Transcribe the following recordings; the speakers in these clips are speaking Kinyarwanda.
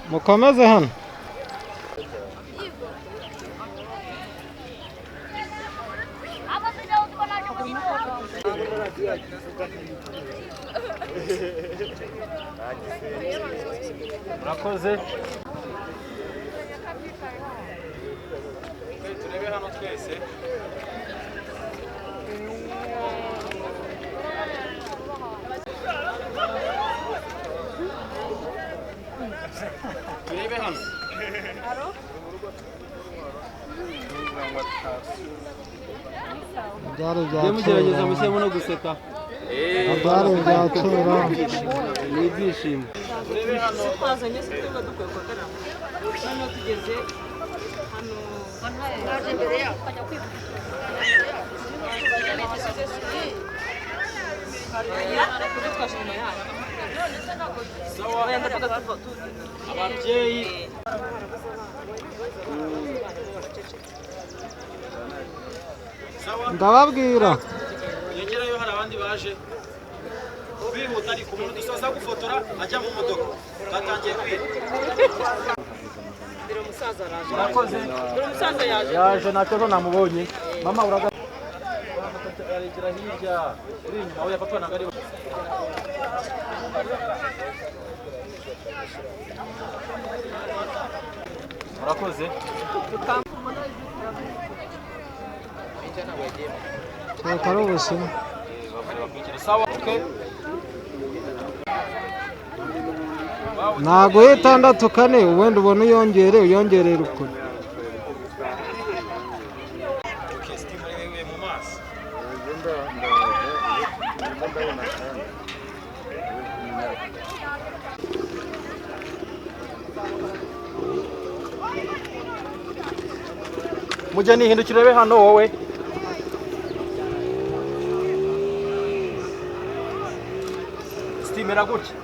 mukomeze hano. Murakoze. Turebe hano twese. Turebe hano. Mugerageza mushyemo no guseka. Abari byatura ni ibyishimo. Turebe hano twazanye sitwa dukwiye kwakara. Hano tugeze hano naje imbere yaho kajya kwibuka. Ababyeyi ndababwira yegerayo hari abandi baje bihuta ariko umuntu dusoza gufotora ajya mu modoka batangiye kwiga. Dore umusaza araje. Murakoze. Dore umusaza yaje nacyo namubonye. Mama uraga aregera hirya uri inyuma aho yapapa nagari. Murakoze. Karo ubusima. Sawa, okay. Nago 6 kane wenda ubona uyongerera ukuri. Mujye nihindukira be hano wowe. Stimera gutya.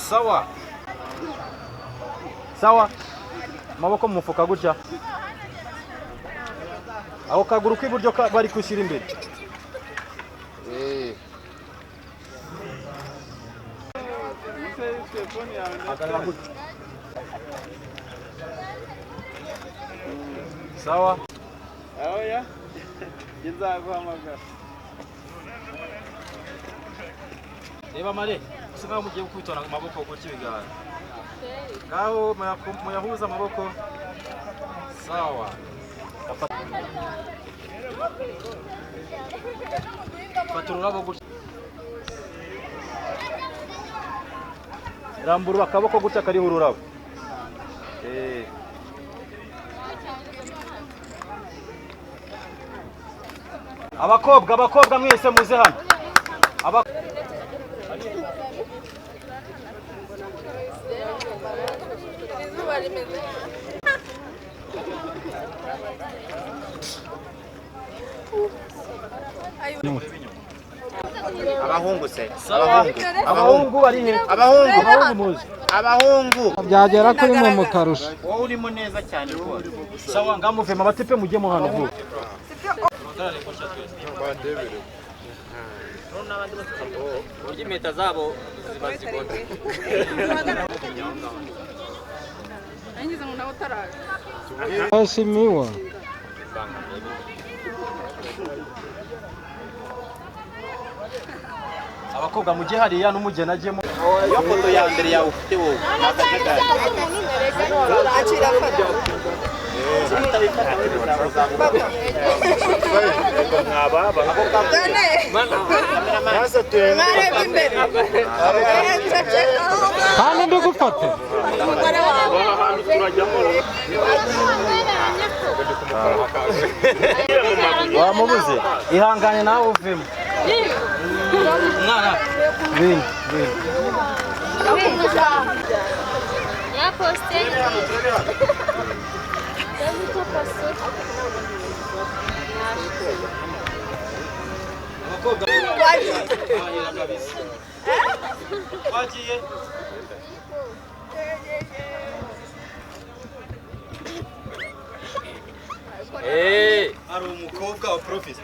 Sawa. Sawa. Maboko mu mufuka gutya. Aho kaguru k'iburyo bari kushyira imbere. Sawa. Aho ya. Nzaguhamagara. Reba mare, usigaho mugiye kwitona amaboko gutya ibiganza. Ngaho muyahuza amaboko. Sawa. Fatura urabo gutya. Rambura akaboko gutya kari ururabo. Abakobwa mwese muze hano. Abahungu se. Abahungu bari he? Abahungu. Byagera kuri mu mukarusha. Wowe urimo neza cyane rwose. Sawa ngamuvema abatipe mujye mu hano vuba. Urya impeta zabo zibazigona. Nangize ngo nawe utaraje. Ashimiwa. Abakobwa mujye hariya n'umugeni ajyemo. Iyo foto ya mbere yawe ufite wowe. Akira foto. Kandi ndugufate. Wamubuze ihangane nawe uvemo. Mwana vini ya poste Wagiye hari umukobwa wa profesa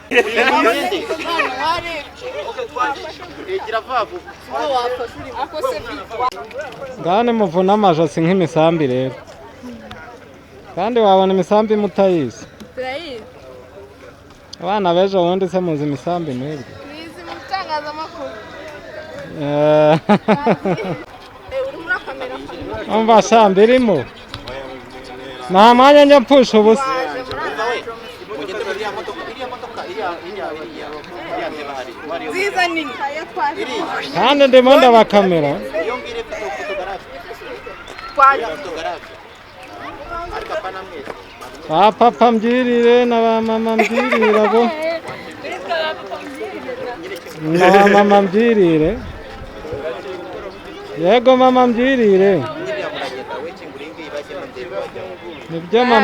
ngane muvuna amajosi nk'imisambi rero kandi wabona imisambi mutayizi turayizi abana bejo bundi se muzi imisambi mwebwe nizi mu bitangazamakuru uri muri kamera umva shambi irimo nta mwanya njya mpfusha ubusa nziza nini kandi ndimo ndabakamera ba papa mbyirire na ba mama mbyirire abo na ba mama mbyirire yego mama mbyirire nibyo mama